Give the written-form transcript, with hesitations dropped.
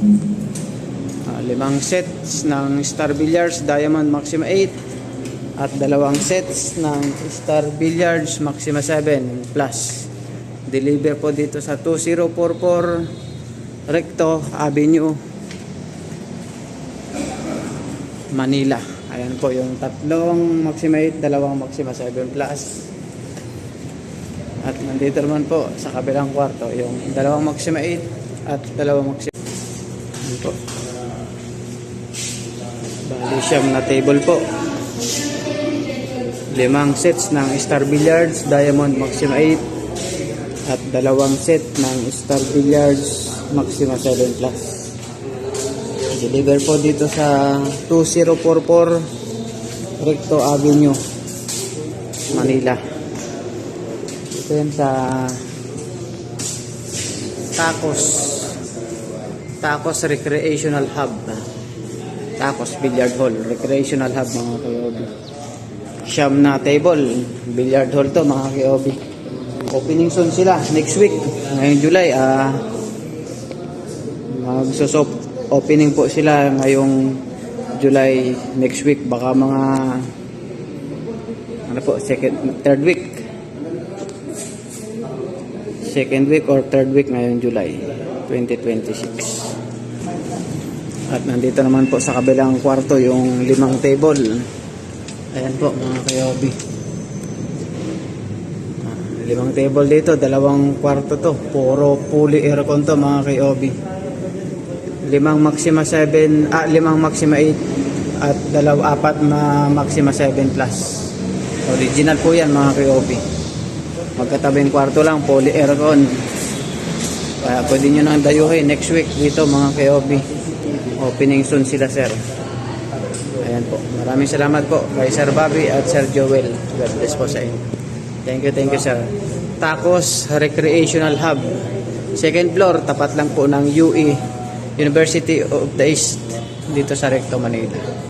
5 sets ng Star Billiards Diamond Maxima 8 at 2 sets ng Star Billiards Maxima 7 Plus. Deliver po dito sa 2044 Recto Avenue, Manila. Ayan po yung 3 Maxima 8, 2 Maxima 7 Plus. At nandito naman po sa kabilang kwarto yung 2 Maxima 8 at 2 Maxima. Ayan po. Bali siyam na table po. 5 sets ng Star Billiards Diamond Maxima 8 at 2 set ng Star Billiards Maxima 7 Plus. Deliver po dito sa 2044 Recto Avenue, Manila. Ito yan sa Tacos Recreational Hub. Tacos Billiard Hall Recreational Hub, mga kayobi. Siyam na table billiard hall to, mga kayobi. Opening soon sila next week, ngayong July. Magsosoft opening po sila ngayong July next week. Baka mga third week or third week ngayong July 2026. At nandito naman po sa kabilang kwarto yung 5 table. Ayan po, mga kayobi. 5 table dito, 2 kwarto to. Puro fully aircon to, mga kayobi. 5 Maxima 7, 5 Maxima 8 at 4 na Maxima 7 Plus. Original po yan, mga kayobi. Magkatabing kwarto lang, fully aircon. Kaya pwede nyo nang dayuhin next week dito, mga kayobi. Opening soon sila, sir. Ayan po. Maraming salamat po kay Sir Bobby at Sir Joel. God bless po sa inyo. Thank you, sir. Tacos Recreational Hub. Second floor, tapat lang po ng UE, University of the East, dito sa Recto, Manila.